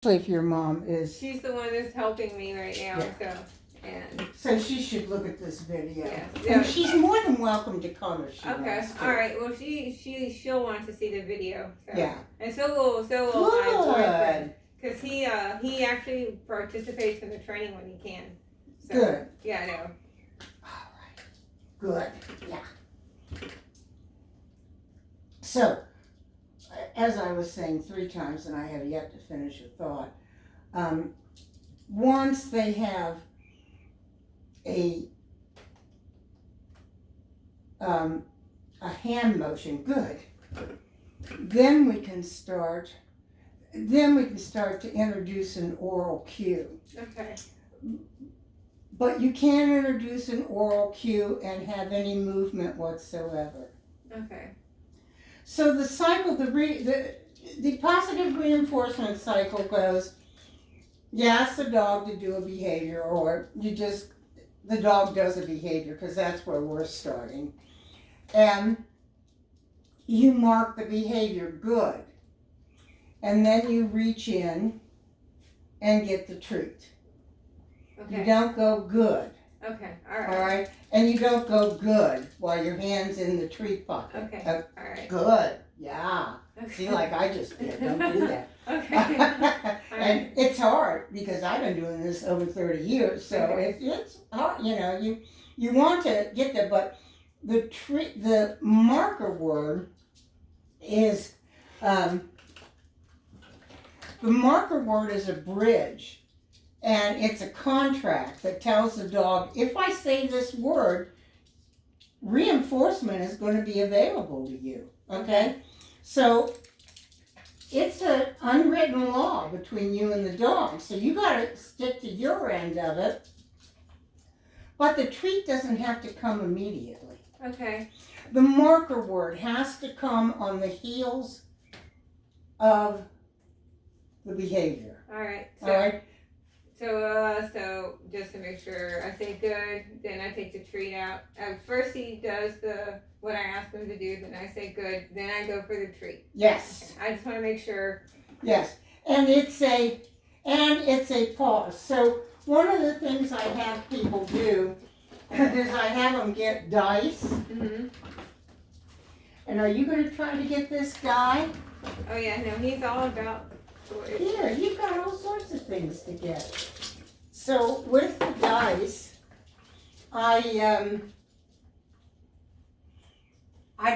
If your mom is, She's the one that's helping me right now, Yeah. so she should look at this video. yes. And she's more than welcome to come if she Okay, wants to. all right. Well, she'll want to see the video. So. Yeah. And so will my boyfriend, because he actually participates in the training when he can. So, Good. Yeah, I know. All right. Good. Yeah. So, as I was saying 3 times, and I have yet to finish a thought, once they have a hand motion, good, then we can start to introduce an oral cue. Okay. But you can't introduce an oral cue and have any movement whatsoever. Okay. So the cycle, the positive reinforcement cycle goes, you ask the dog to do a behavior, or the dog does a behavior, because that's where we're starting. And you mark the behavior good. And then you reach in and get the treat. Okay. You don't go good. Okay. All right. All right? And you don't go good while your hand's in the treat pocket. Okay. All right. Good. Yeah. Okay. See, like I just did. Don't do that. Okay. And it's hard because I've been doing this over 30 years, so it's hard. You want to get there, but the marker word is the marker word is a bridge, and it's a contract that tells the dog, if I say this word, reinforcement is going to be available to you. Okay? So it's an unwritten law between you and the dog. So you got to stick to your end of it. But the treat doesn't have to come immediately. Okay. The marker word has to come on the heels of the behavior. All right. All right? So just to make sure, I say good, then I take the treat out. First he does what I ask him to do, then I say good, then I go for the treat. Yes. Okay. I just want to make sure. Yes. And it's a pause. So one of the things I have people do is I have them get dice. Mm-hmm. And are you going to try to get this guy? Oh yeah, no, he's all about toys. Here, you've got all sorts of things to get. So with the dice, I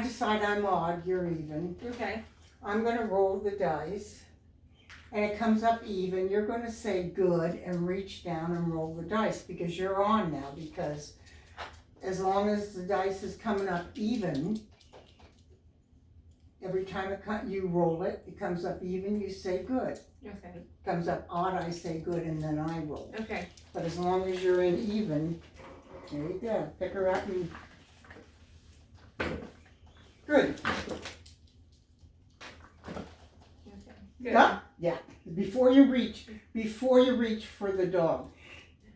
decide I'm odd, you're even. Okay. I'm going to roll the dice, and it comes up even. You're going to say good and reach down and roll the dice because you're on now, because as long as the dice is coming up even, every time you roll it, it comes up even, you say good. Okay. Comes up odd, I say good, and then I roll. Okay. But as long as you're in even, there you go. Pick her up and good. Okay. Good. Yeah, yeah. Before you reach for the dog.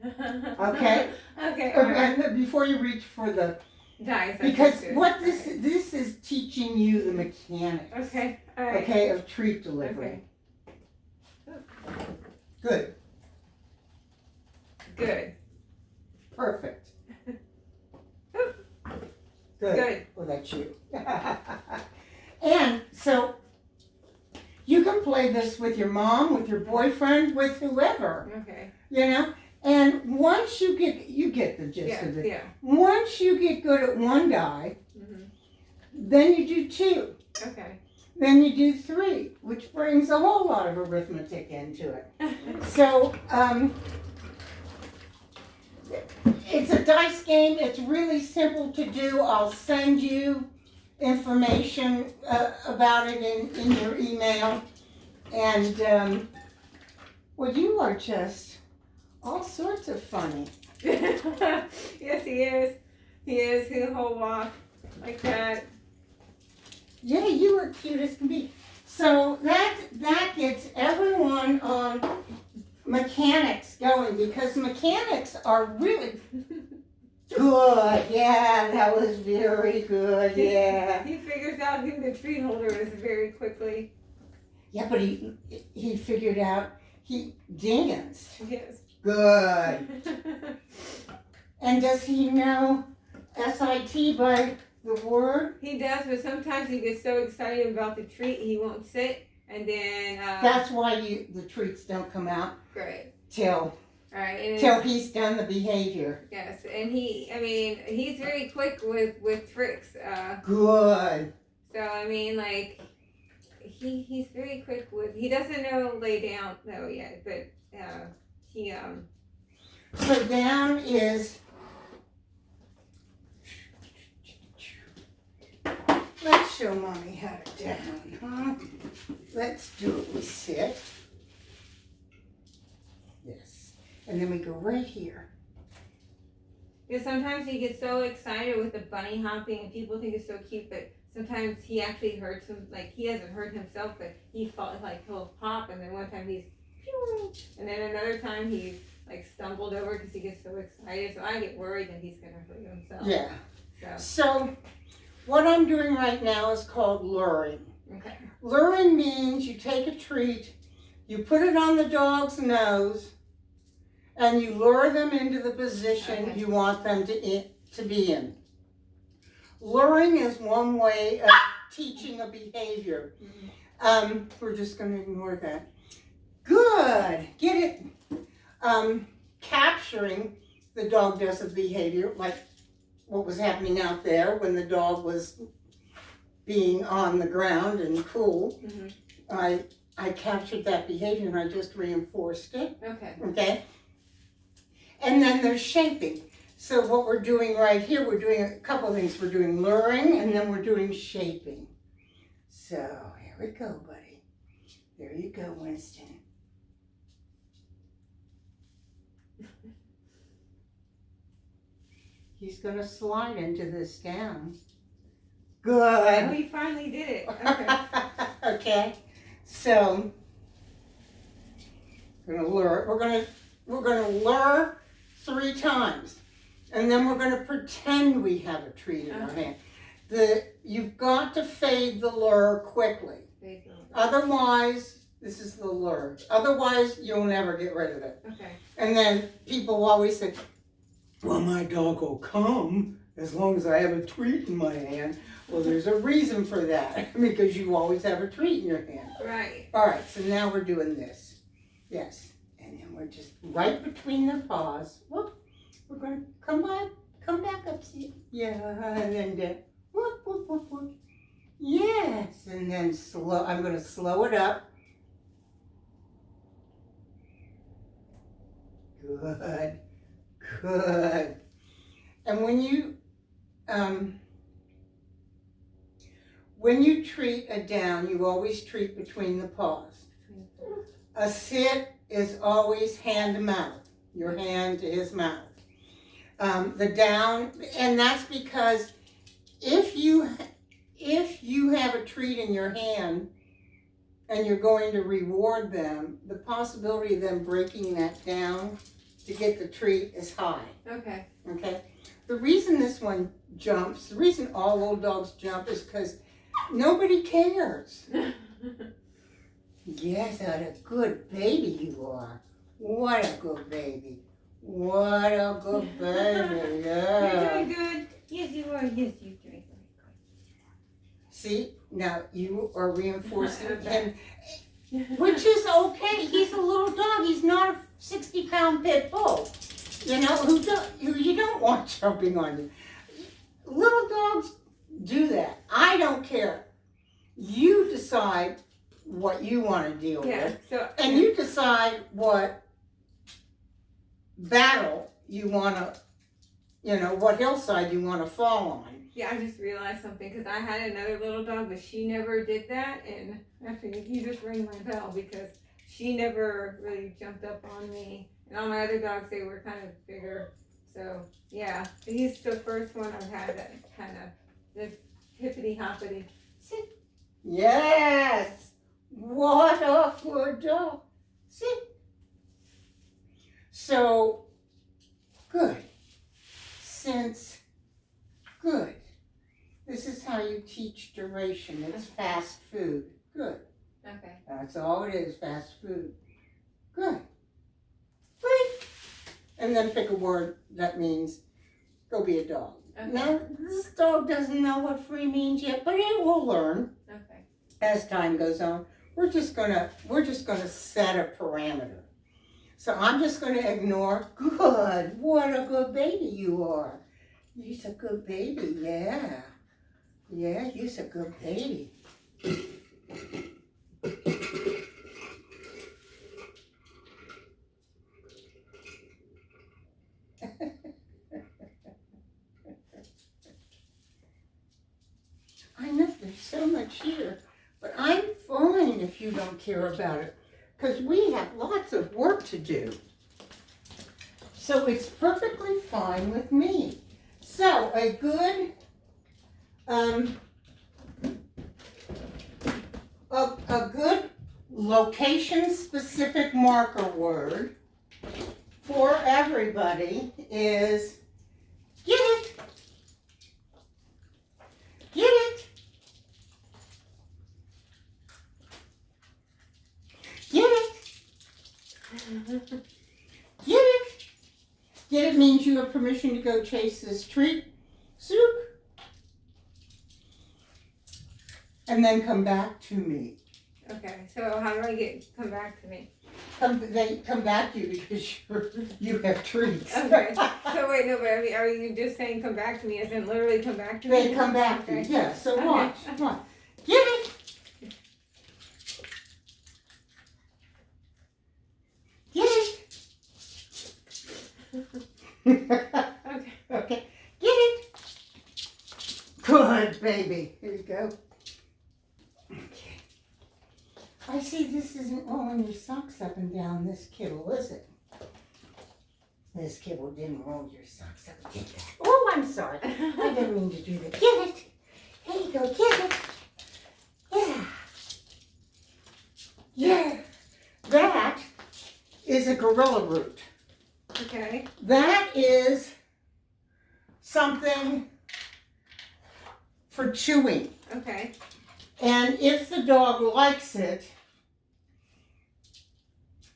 Okay? Okay. All right. And before you reach for the Dice. because Okay, what good. this is teaching you the mechanics. Okay. All right. Okay, of treat delivery. Okay. Good. Good. Perfect. Good. Good. Well, that's you. And so you can play this with your mom, with your boyfriend, with whoever. Okay. And once you get the gist of it. Yeah. Once you get good at one die, then you do 2. Okay. Then you do 3, which brings a whole lot of arithmetic into it. So, it's a dice game. It's really simple to do. I'll send you information about it in your email. And, well, you are just all sorts of funny. Yes, he is. He is. He'll whole walk like that. Yeah, you are cute as can be. So that gets everyone on mechanics going, because mechanics are really good. Yeah, that was very good. Yeah. He figures out who the tree holder is very quickly. Yeah, but he figured out He danced. Yes. Good. And does he know SIT by the word? He does, but sometimes he gets so excited about the treat he won't sit, and then That's why the treats don't come out great. till Alright, he's done the behavior. yes, and he's very quick with tricks. Good. So I mean, like he's very quick with. He doesn't know lay down though yet, but he So down is. Let's show Mommy how to down, huh? Let's do it. We sit. Yes. And then we go right here. Yeah, sometimes he gets so excited with the bunny hopping, and people think it's so cute, but sometimes he actually hurts him. Like he hasn't hurt himself, but he felt like he'll pop, and then one time he's, pew, and then another time he's like stumbled over because he gets so excited. So I get worried that he's gonna hurt himself. Yeah. So what I'm doing right now is called luring. okay. Luring means you take a treat, you put it on the dog's nose, and you lure them into the position you want them to be in. Luring is one way of teaching a behavior. We're just going to ignore that. Good. Get it. Capturing the dog does a behavior, like what was happening out there when the dog was being on the ground and cool. I captured that behavior and I just reinforced it. Okay. And then there's shaping. So what we're doing right here, we're doing a couple of things. We're doing luring and then we're doing shaping. So here we go, buddy. There you go, Winston. He's going to slide into this down. Good. Oh, he finally did it. Okay. Okay. So we're going to lure. We're going to lure 3 times, and then we're going to pretend we have a treat in our hand. You've got to fade the lure quickly. Otherwise, this is the lure. Otherwise, you'll never get rid of it. Okay. And then people always say, well, my dog will come as long as I have a treat in my hand. Well, there's a reason for that, because you always have a treat in your hand. Right. All right, so now we're doing this. Yes. And then we're just right between their paws. Whoop. We're going to come back up. See? Yeah, and then whoop, whoop, whoop, whoop. Yes, and then I'm going to slow it up. Good. Good. And when you treat a down, you always treat between the paws. A sit is always hand to mouth, your hand to his mouth. The down, and that's because if you have a treat in your hand and you're going to reward them, the possibility of them breaking that down to get the treat is high. Okay. Okay? The reason this one jumps, the reason all old dogs jump is because nobody cares. Yes, what a good baby you are. What a good baby. What a good baby. Yeah. You're doing good. Yes, you are. Yes, you're doing very good. See, now you are reinforcing him, which is okay. He's a little dog. He's not a 60-pound pit bull. You know, who you don't want jumping on you. Little dogs do that. I don't care. You decide what you want to deal with. So, and you decide what battle you want to, what hillside you want to fall on. Yeah, I just realized something because I had another little dog, but she never did that. And actually, you just rang my bell because she never really jumped up on me. And all my other dogs, they were kind of bigger. So, yeah, he's the first one I've had that kind of the hippity-hoppity. Sit. Yes! What a good dog. Sit. So, good. Good. This is how you teach duration. It's fast food. Good. Okay. That's all it is, fast food. Good. and then pick a word that means go be a dog. Okay. Now, this dog doesn't know what free means yet, but it will learn Okay. as time goes on. We're just gonna set a parameter. So I'm just gonna ignore, good, what a good baby you are. You're a good baby, yeah. Yeah, you're a good baby. I know there's so much here, but I'm fine if you don't care about it, because we have lots of work to do. So it's perfectly fine with me. So a good, a good location-specific marker word for everybody is get it. Get it. Get it. Get it. Get it means you have permission to go chase this treat. Soup. And then come back to me. Okay, so how do I come back to me? They come back to you because you have treats. Okay, so wait, no, but I mean, are you just saying come back to me as in literally come back to me? They come back to you, Okay. yeah, so Okay. watch. Get it. Get it. Okay. Okay, get it. Good baby. Here you go. Okay. I see this isn't rolling your socks up and down, this kibble, is it? This kibble didn't roll your socks up. Get that. Oh, I'm sorry. I didn't mean to do that. Get it. There you go. Get it. Yeah. Yeah. That is a gorilla root. Okay. That is something for chewing. Okay. And if the dog likes it,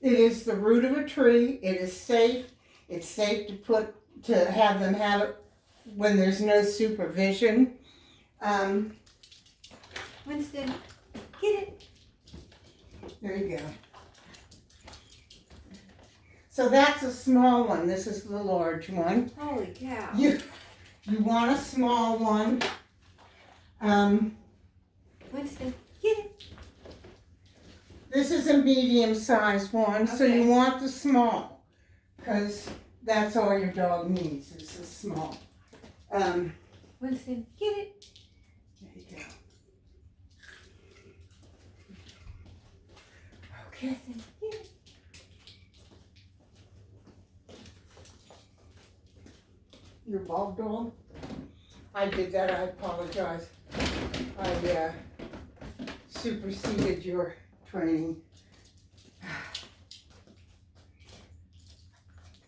it is the root of a tree. It is safe. It's safe to have them have it when there's no supervision. Winston, get it. There you go. So that's a small one. This is the large one. Holy cow. You want a small one. Winston, get it. This is a medium-sized one, so Okay. you want the small, because that's all your dog needs is the small. Winston, get it. There you go. Okay. Winston, get it. Your bald dog? I did that, I apologize. I superseded your training.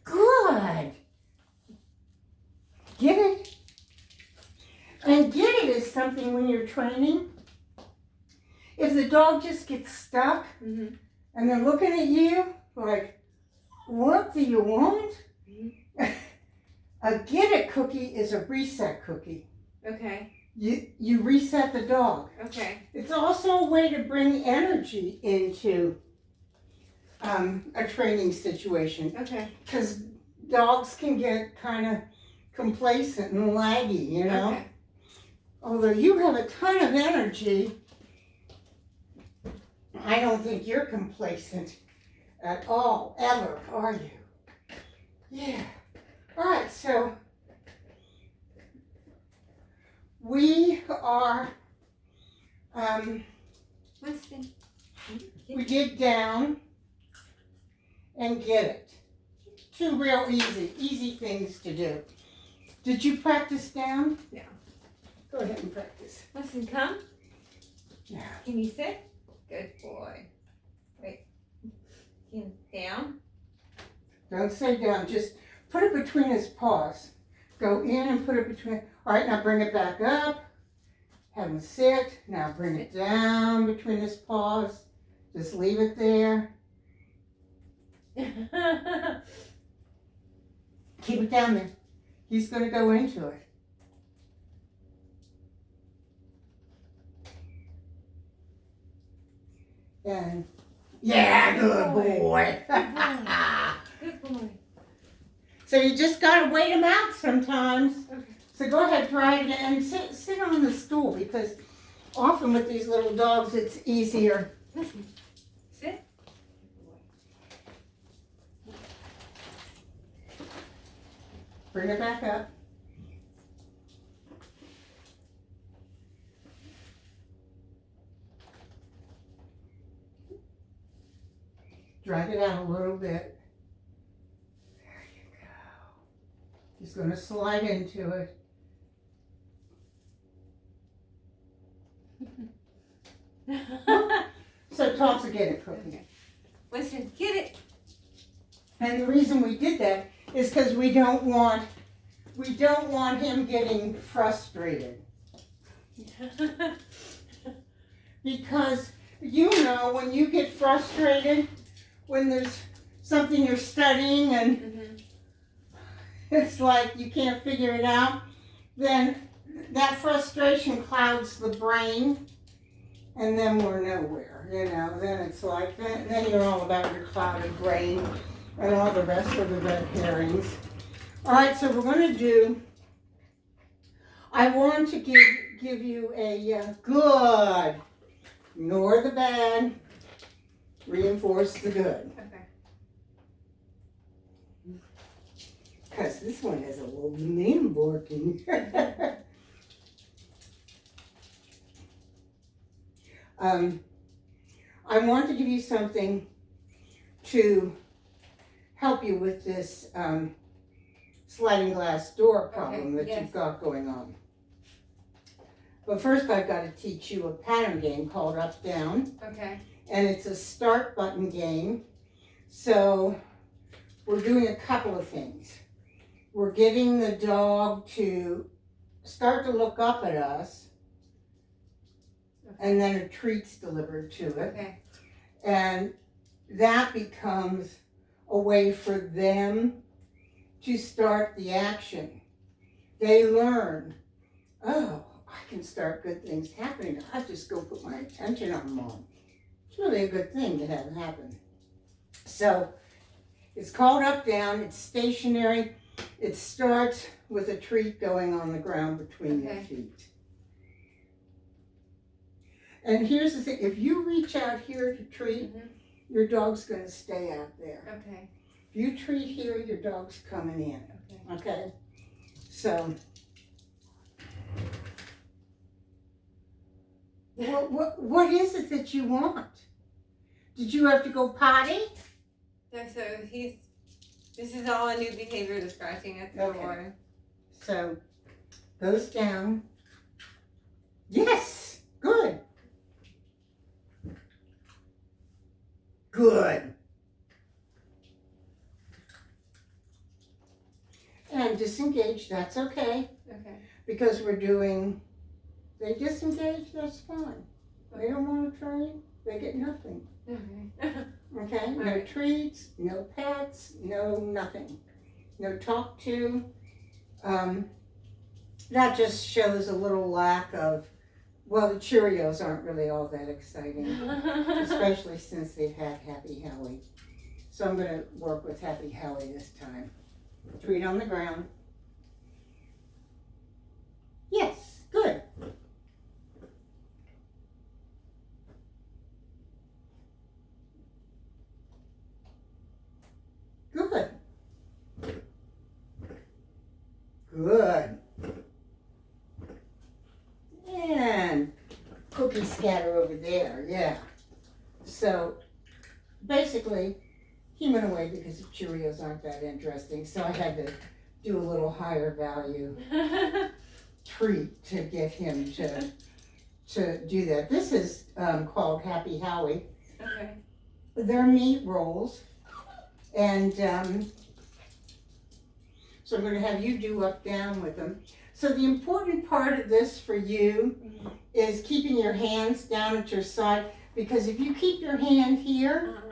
Good. Get it? And get it is something when you're training. If the dog just gets stuck Mm-hmm. and they're looking at you like, what do you want? A get it cookie is a reset cookie. Okay. You reset the dog. Okay. It's also a way to bring energy into a training situation, Okay. because dogs can get kind of complacent and laggy, you know. Okay. Although you have a ton of energy, I don't think you're complacent at all, ever, are you? Yeah. All right, so we are, Winston, we dig down and get it. Two real easy things to do. Did you practice down? Yeah. Go ahead and practice. Winston, come. Yeah. Can you sit? Good boy. Wait. Can down? Don't say down, just put it between his paws. Go in and put it between. All right, now bring it back up. Have him sit. Now bring it down between his paws. Just leave it there. Keep it down there. He's gonna go into it. And, yeah, good boy. Good boy. So you just gotta wait him out sometimes. Okay. So go ahead, try it and sit on the stool, because often with these little dogs it's easier. Listen. Sit. Bring it back up. Drag it out a little bit. There you go. He's going to slide into it. So toss again at Cookie. Okay. Listen, get it. And the reason we did that is because we don't want him getting frustrated. Because you know, when you get frustrated, when there's something you're studying and it's like you can't figure it out, then that frustration clouds the brain, and then we're nowhere, you know. Then it's like, then you're all about your clouded brain and all the rest of the red herrings. All right, so we're going to do, I want to give you a good, ignore the bad, reinforce the good. Okay. Because this one has a little name working. I want to give you something to help you with this sliding glass door problem that you've got going on. But first I've got to teach you a pattern game called Up Down. Okay. And it's a start button game. So we're doing a couple of things. We're getting the dog to start to look up at us, and then a treat's delivered to it. Okay. And that becomes a way for them to start the action. They learn, oh, I can start good things happening. I just go put my attention on Mom. It's really a good thing to have happen. So it's called Up Down. It's stationary. It starts with a treat going on the ground between your feet. And here's the thing. If you reach out here to treat, your dog's going to stay out there. Okay. If you treat here, your dog's coming in. Okay? So what is it that you want? Did you have to go potty? No, so this is all a new behavior, the scratching at the door. So, goes down. Yes! Good. Good. And disengage, that's okay. Okay. Because we're doing, they disengage, that's fine. They don't want to try you, they get nothing. Okay. Okay? No treats, no pets, no nothing. No talk to. That just shows a little lack of, well, the Cheerios aren't really all that exciting, especially since they've had Happy Howie. So I'm going to work with Happy Howie this time. Treat on the ground. Yes, good. Good. Good. And cookie scatter over there, yeah. So basically, he went away because the Cheerios aren't that interesting, so I had to do a little higher value treat to get him to do that. This is called Happy Howie. Okay. They're meat rolls, and so I'm going to have you do Up Down with them. So the important part of this for you is keeping your hands down at your side, because if you keep your hand here,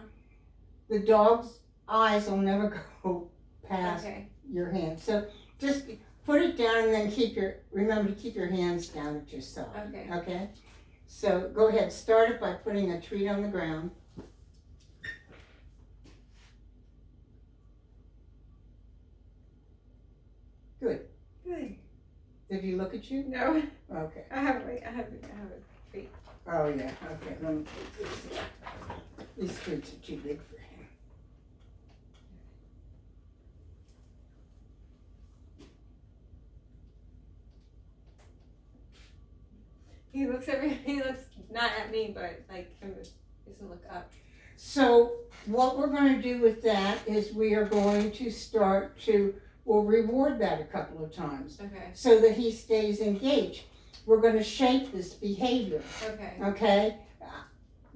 the dog's eyes will never go past your hand. So just put it down and then remember to keep your hands down at your side. Okay. Okay? So go ahead, start it by putting a treat on the ground. Good. Good. Did he look at you? No. Okay. I have a treat. Oh yeah, okay, let me take this. These treats are too big for him. He looks not at me, but like he doesn't look up. So what we're gonna do with that is we are going to we'll reward that a couple of times. Okay. So that he stays engaged. We're gonna shape this behavior, Okay. okay?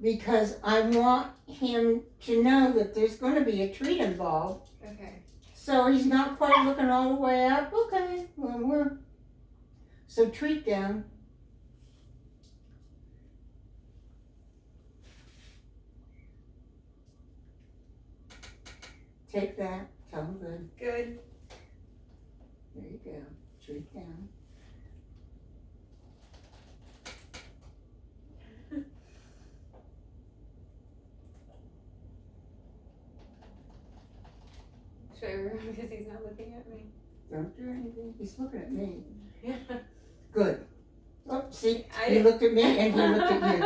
Because I want him to know that there's gonna be a treat involved. Okay. So he's not quite looking all the way up. Okay, well, so treat down. Take that. Tell him good. Good. There you go. Treat down. Should I remember because he's not looking at me? Don't do anything. He's looking at me. Yeah. Good. Oh, see? He looked at me and he looked at you.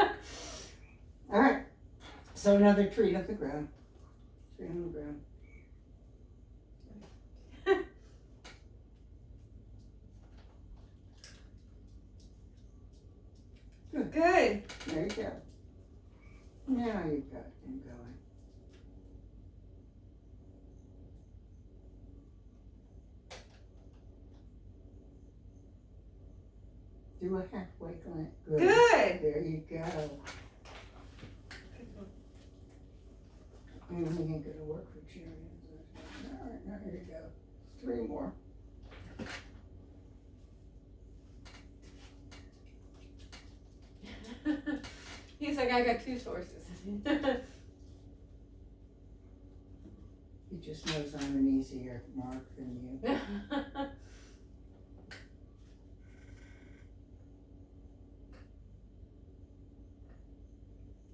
All right. So another treat off the ground. Treat on the ground. Good. Good. There you go. Now you've got him going. Do a halfway glance. Good. Good. There you go. He ain't gonna work for cheerleaders. All right, now here you go. 3 more. He's like, I got 2 sources. He just knows I'm an easier mark than you.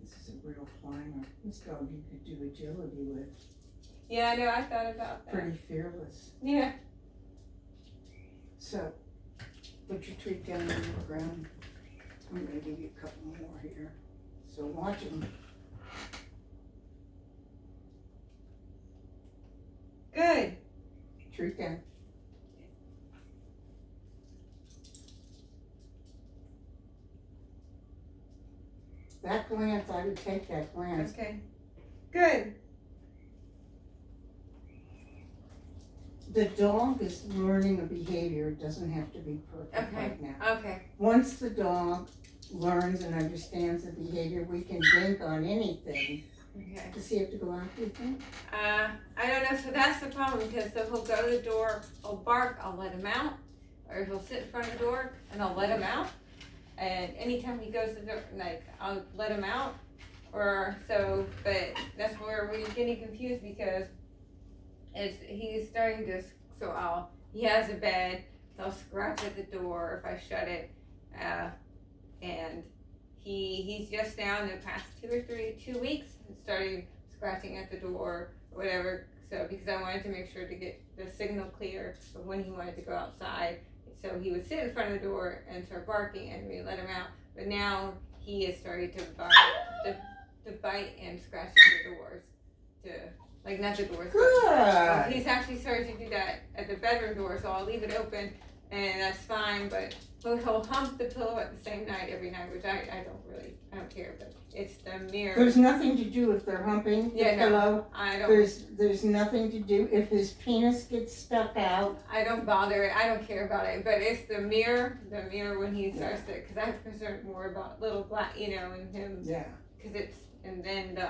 This is a real climber. This dog you could do agility with. Yeah, I know, I thought about that. Pretty fearless. Yeah. So, put your treat down on the ground. I'm gonna give you a couple more here. So watch him. Good. Treat down. That glance, I would take that glance. Okay. Good. The dog is learning a behavior. It doesn't have to be perfect Okay. right now. Okay. Once the dog learns and understands the behavior, we can dink on anything. Okay. Does he have to go out, do you think? I don't know, so that's the problem, because so he'll go to the door, he'll bark, I'll let him out, or he'll sit in front of the door and I'll let him out, and anytime he goes to the door, like, I'll let him out, or so, but that's where we're getting confused, because he's starting to, he has a bed, so I'll scratch at the door if I shut it, and he's just now in the past 2 weeks started scratching at the door or whatever, so because I wanted to make sure to get the signal clear of when he wanted to go outside, so he would sit in front of the door and start barking and we let him out, but now he is starting to bite and scratch at the doors, like not the doors, but he's actually starting to do that at the bedroom door, so I'll leave it open and that's fine, but he'll hump the pillow at the same night every night, which I don't care, but it's the mirror. There's nothing to do if they're humping the pillow. I don't. There's nothing to do if his penis gets stuck out. I don't bother it. I don't care about it. But it's the mirror when he starts to, because I'm concerned more about little black, and him. Yeah. Because it's, and then the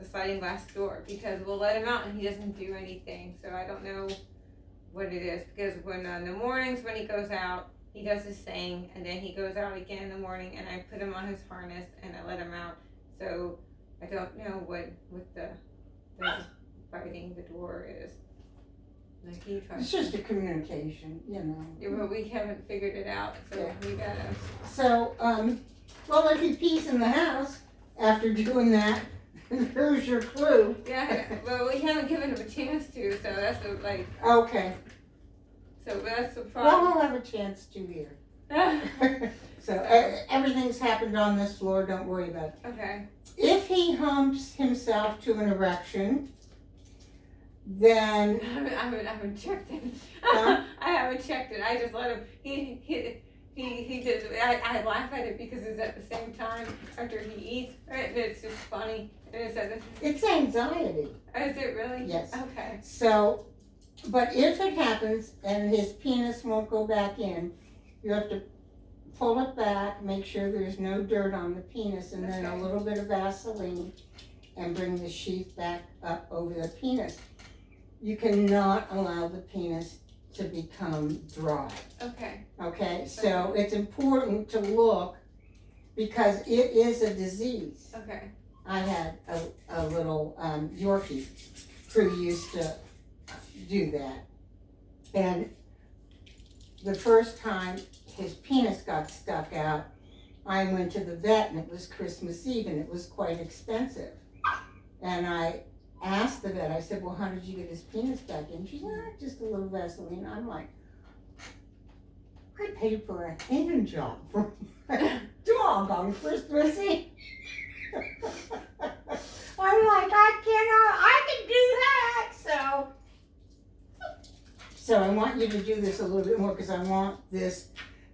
sliding glass door, because we'll let him out and he doesn't do anything. So I don't know what it is, because when in the mornings when he goes out, he does his thing, and then he goes out again in the morning, and I put him on his harness and I let him out. So I don't know what the biting the door is. Like he It's tries. just a communication, you know. Yeah, but we haven't figured it out, so Yeah. we gotta. So, well, if he pees in the house after doing that, there's your clue. Yeah, well, we haven't given him a chance to, so that's the, like, Okay. so that's the Well, problem. we'll have a chance to here. So, everything's happened on this floor, don't worry about it. Okay. If he humps himself to an erection, then, I haven't checked it. Huh? I haven't checked it. I just let him. He did. I laugh at it because it's at the same time after he eats. Right? It's just funny. And it's at the, it's anxiety. is it really? Yes. Okay. So, but if it happens and his penis won't go back in, you have to pull it back, make sure there's no dirt on the penis, and then a Okay. little bit of Vaseline, and bring the sheath back up over the penis. You cannot allow the penis to become dry, Okay. okay? So it's important to look, because it is a disease. Okay. I had a little Yorkie who used to do that. And the first time his penis got stuck out, I went to the vet, and it was Christmas Eve, and it was quite expensive. And I asked the vet, I said, well, how did you get his penis back in? She said, just a little Vaseline. I'm like, I paid for a hand job for my dog on Christmas Eve. I'm like, I can do that. So I want you to do this a little bit more, because I want this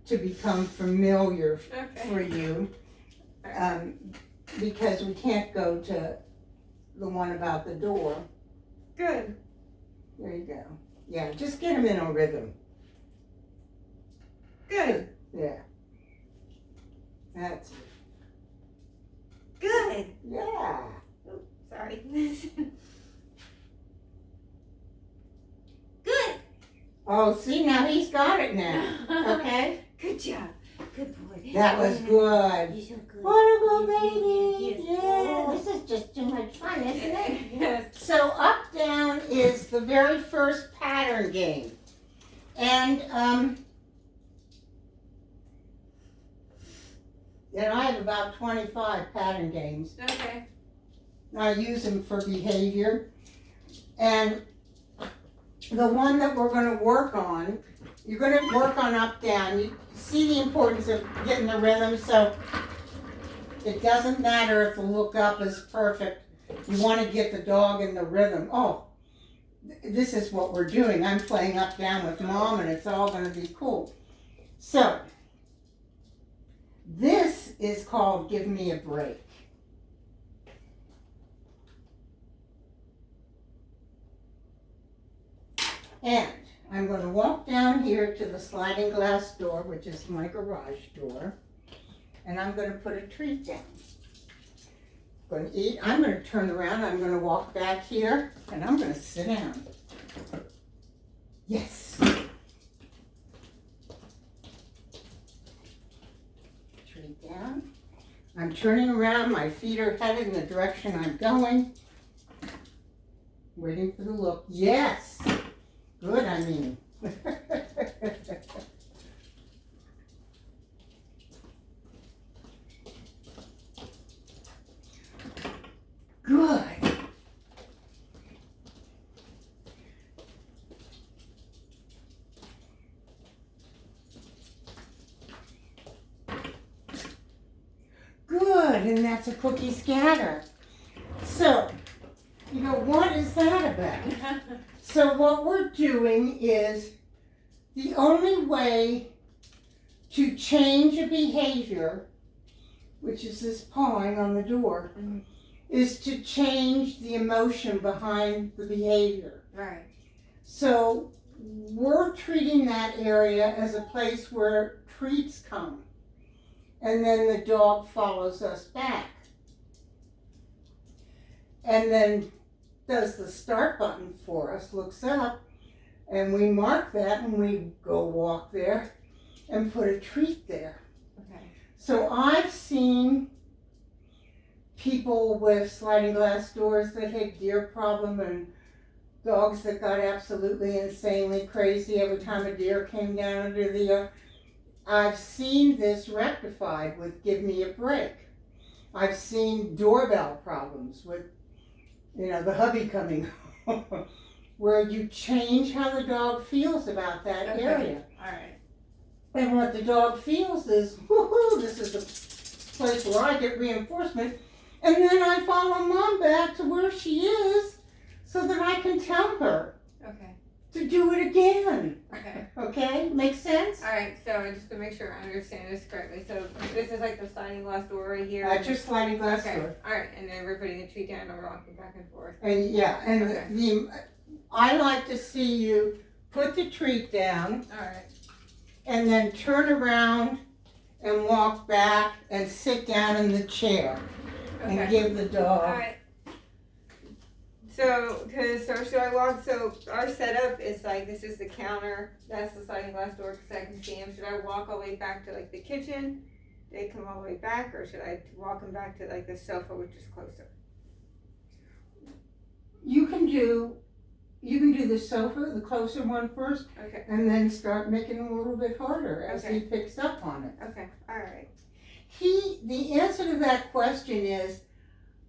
to become familiar Okay. for you. Because we can't go to the one about the door. Good. There you go. Yeah, just get him in a rhythm. Good. Yeah. That's, Good. yeah. Sorry. Good. Oh, see, now he's got it now. Okay? Good job. Good boy. That was good. You're so good. Wanna go, baby? Yes. Yeah, this is just too much fun, isn't it? Yes. So up, down is the very first pattern game. And I have about 25 pattern games. Okay. I use them for behavior. And the one that we're gonna work on, you're gonna work on up, down. You see the importance of getting the rhythm, so it doesn't matter if the look up is perfect. You wanna get the dog in the rhythm. Oh, this is what we're doing. I'm playing up, down with Mom, and it's all gonna be cool. So, this is called Give Me a Break. And I'm going to walk down here to the sliding glass door, which is my garage door, and I'm going to put a treat down. I'm going to eat. I'm going to turn around. I'm going to walk back here, and I'm going to sit down. Yes. Treat down. I'm turning around. My feet are headed in the direction I'm going. Waiting for the look. Yes. Good, I mean. Good. Good, and that's a cookie scatter. So, you know, what is that about? So what we're doing is, the only way to change a behavior, which is this pawing on the door, is to change the emotion behind the behavior. Right. So we're treating that area as a place where treats come, and then the dog follows us back. And then does the start button for us, looks up, and we mark that, and we go walk there and put a treat there. Okay. So I've seen people with sliding glass doors that had deer problem and dogs that got absolutely insanely crazy every time a deer came down under the I've seen this rectified with Give Me a Break. I've seen doorbell problems with, the hubby coming home, where you change how the dog feels about that area. All right. And what the dog feels is, woohoo, this is the place where I get reinforcement. And then I follow mom back to where she is so that I can tell her Okay. to do it again. Okay. Okay? Make sense? All right. So just to make sure I understand this correctly, so this is like the sliding glass door right here. That's your sliding glass Okay. door. All right. And then we're putting the tree down and we're walking back and forth. And yeah, and Okay. I like to see you put the treat down All right. and then turn around and walk back and sit down in the chair and Okay. give the dog. All right. So should I walk? So our setup is like this is the counter. That's the sliding glass door because I can see him. Should I walk all the way back to like the kitchen? They come all the way back, or should I walk him back to like the sofa, which is closer? You can do the sofa, the closer one first, Okay. and then start making it a little bit harder as Okay. he picks up on it. Okay. All right. The answer to that question is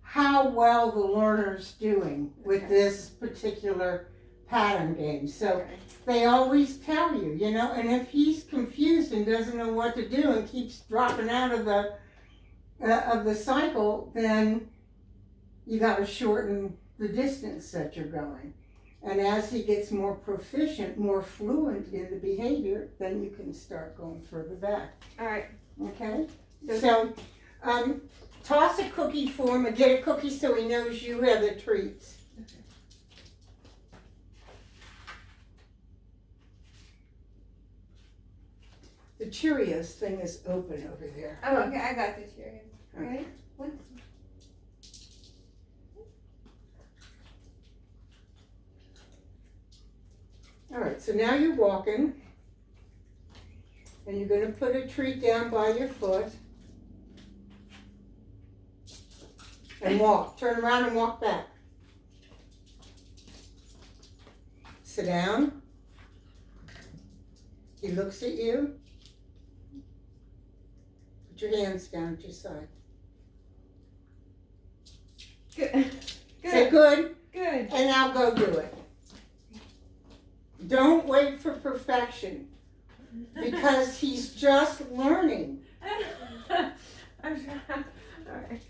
how well the learner's doing with Okay. this particular pattern game. So Okay. they always tell you, and if he's confused and doesn't know what to do and keeps dropping out of the cycle, then you got to shorten the distance that you're going. And as he gets more proficient, more fluent in the behavior, then you can start going further back. All right. Okay? So, toss a cookie for him and get a cookie so he knows you have the treats. Okay. The Cheerios thing is open over there. Oh, okay. I got this here. Ready? What? All right, so now you're walking, and you're going to put a treat down by your foot, and walk. Turn around and walk back. Sit down. He looks at you. Put your hands down at your side. Good. Say good, Good. and now go do it. Don't wait for perfection, because he's just learning. I'm trying. All right.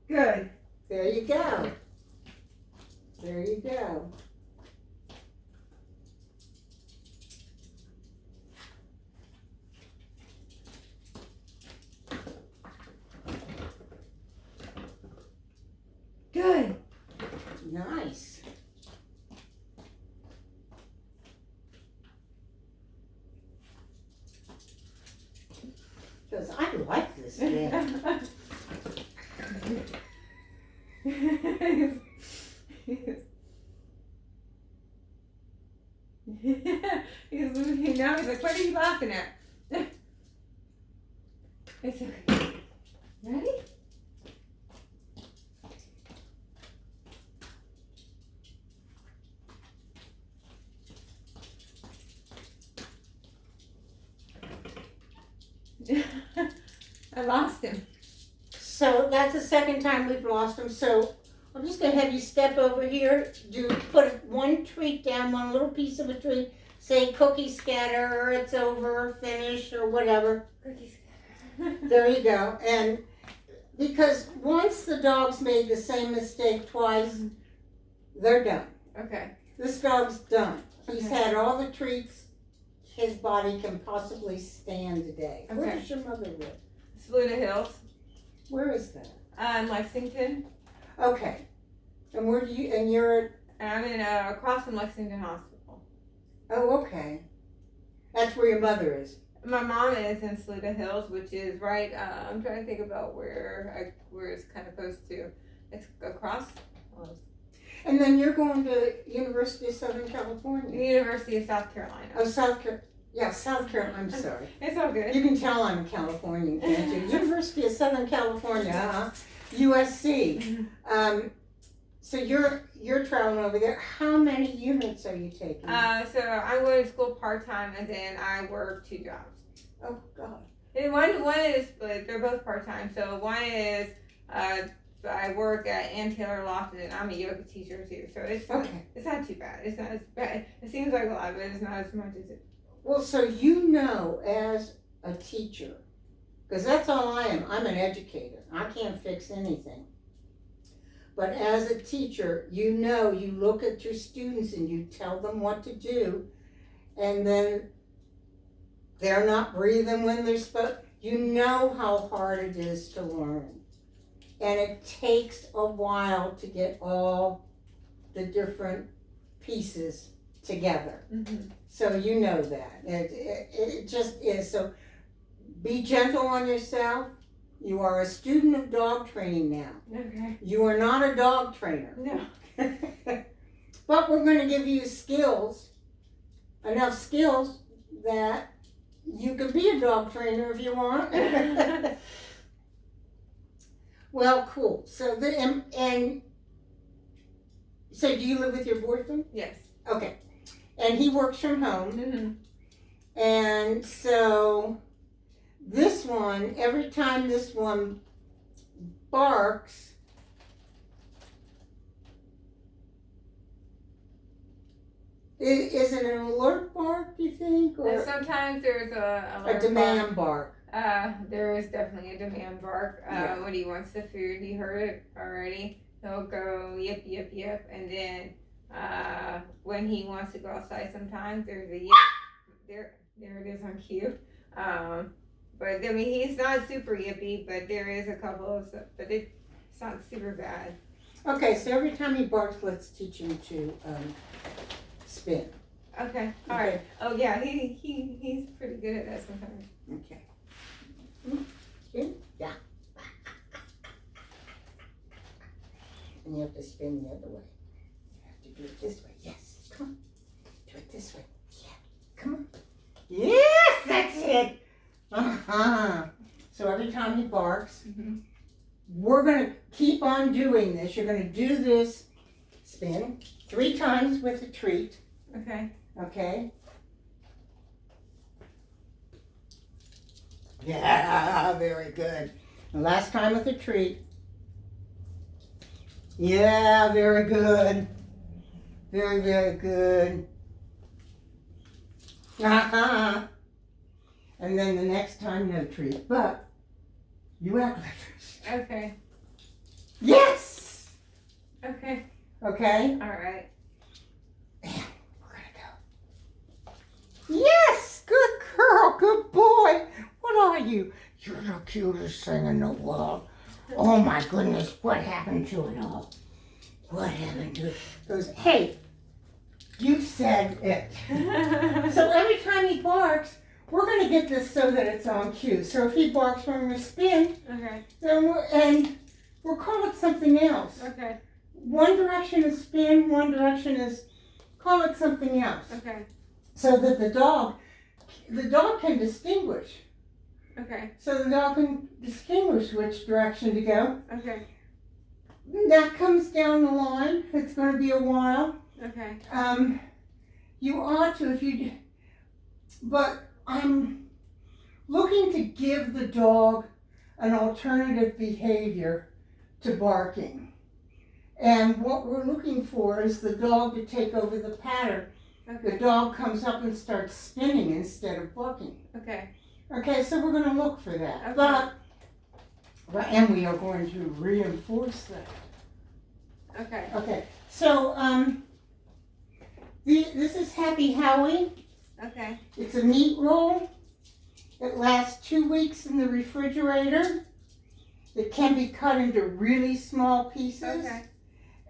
Good. There you go. There you go. Good. Nice. Because I like this game. Now he's like, what are you laughing at? It's okay. Ready? I lost him. So that's the second time we've lost him. So I'm just going to have you step over here. Put one treat down, one little piece of a treat. Say cookie scatter, or it's over, finish, or whatever. Cookies. There you go. And because once the dog's made the same mistake twice, they're done. Okay. This dog's done. He's Okay. had all the treats his body can possibly stand today. Where Okay. does your mother live? Saluda Hills. Where is that? Lexington. Okay. And where do you, and you're, I'm in across from Lexington Hospital. oh, okay. That's where your mother is. My mom is in Saluda Hills, which is right. I'm trying to think about where it's kind of close to. It's across. And then you're going to University of Southern California. University of South Carolina. Oh, South Carolina, I'm sorry. It's all good. You can tell I'm a Californian, can't you? University of Southern California, USC. So you're traveling over there. How many units are you taking? So I'm going to school part-time and then I work 2 jobs. Oh God. And one is split. They're both part-time. So one is I work at Ann Taylor Lofton and I'm a yoga teacher too. So it's not too bad. It's not as bad. It seems like a lot, but it's not as much as it. Well, so you know, as a teacher, because that's all I am. I'm an educator. I can't fix anything. But as a teacher, you know, you look at your students and you tell them what to do, and then they're not breathing when they're supposed. You know how hard it is to learn. And it takes a while to get all the different pieces together. Mm-hmm. So you know that. It just is. So be gentle on yourself. You are a student of dog training now. Okay. You are not a dog trainer. No. But we're going to give you skills, enough skills that you can be a dog trainer if you want. Well, cool. So and so do you live with your boyfriend? Yes. Okay. And he works from home. Mm-hmm. And so this one, every time this one barks, is it an alert bark, you think? Or sometimes there's a demand bark? There is definitely a demand bark. Yeah. When he wants the food, he heard it already. He'll go yip, yip, yip. And then when he wants to go outside sometimes, there's a yip. There it is on cue. But I mean, he's not super yippy, but there is a couple of stuff, but it's not super bad. Okay, so every time he barks, let's teach him to spin. Okay, all right. Oh yeah, he's pretty good at that sometimes. Okay. Spin? Yeah. And you have to spin the other way. You have to do it this way. Yes, come on. Do it this way. Yeah, come on. Yes, that's it. So every time he barks, Mm-hmm. we're going to keep on doing this. You're going to do this spin 3 times with a treat. Okay. Okay? Yeah, very good. The last time with a treat. Yeah, very good. Very, very good. And then the next time, no treat. But you act like this. Okay. Yes! Okay. Okay? All right. And we're gonna go. Yes! Good girl, good boy. What are you? You're the cutest thing in the world. Oh my goodness, what happened to it all? What happened to it? Goes, hey, you said it. So every time he barks, we're going to get this so that it's on cue. So if he barks when we spin, Okay. then we'll call it something else. Okay. One direction is spin, one direction is call it something else. Okay. So that the dog can distinguish. Okay. So the dog can distinguish which direction to go. Okay. That comes down the line. It's going to be a while. Okay. You ought to but I'm looking to give the dog an alternative behavior to barking. And what we're looking for is the dog to take over the pattern. Okay. The dog comes up and starts spinning instead of barking. Okay. Okay, so we're going to look for that. Okay. And we are going to reinforce that. Okay. Okay, so this is Happy Howie. Okay. It's a meat roll. It lasts 2 weeks in the refrigerator. It can be cut into really small pieces. Okay.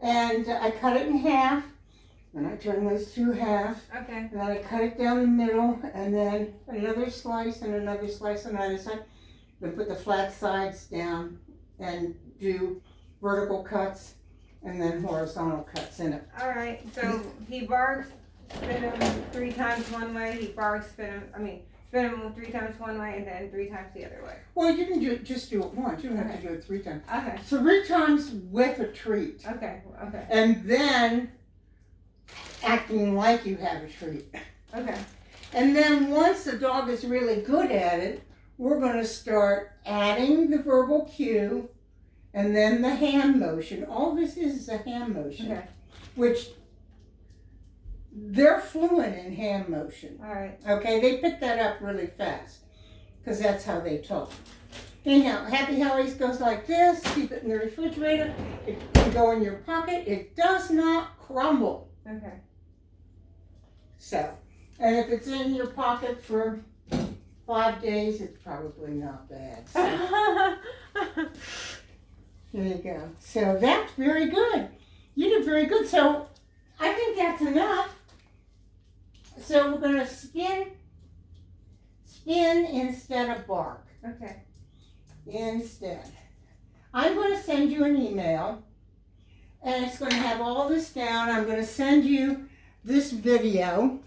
And I cut it in half. And I turn those 2 halves. Okay. And then I cut it down the middle. And then another slice and another slice on either side. Then put the flat sides down and do vertical cuts and then horizontal cuts in it. All right. So he barks, spin him 3 times one way. He barks, spin him. spin them 3 times one way and then 3 times the other way. Well, you can just do it once. You don't have to do it 3 times. Okay. 3 times with a treat. Okay. Okay. And then acting like you have a treat. Okay. And then once the dog is really good at it, we're going to start adding the verbal cue and then the hand motion. All this is a hand motion, Okay. which they're fluent in hand motion. All right. Okay, they pick that up really fast because that's how they talk. Anyhow, Happy Howie's goes like this. Keep it in the refrigerator. It can go in your pocket. It does not crumble. Okay. So, and if it's in your pocket for 5 days, it's probably not bad. So, there you go. So that's very good. You did very good. So I think that's enough. So we're going to spin instead of bark. Okay. Instead. I'm going to send you an email, and it's going to have all this down. I'm going to send you this video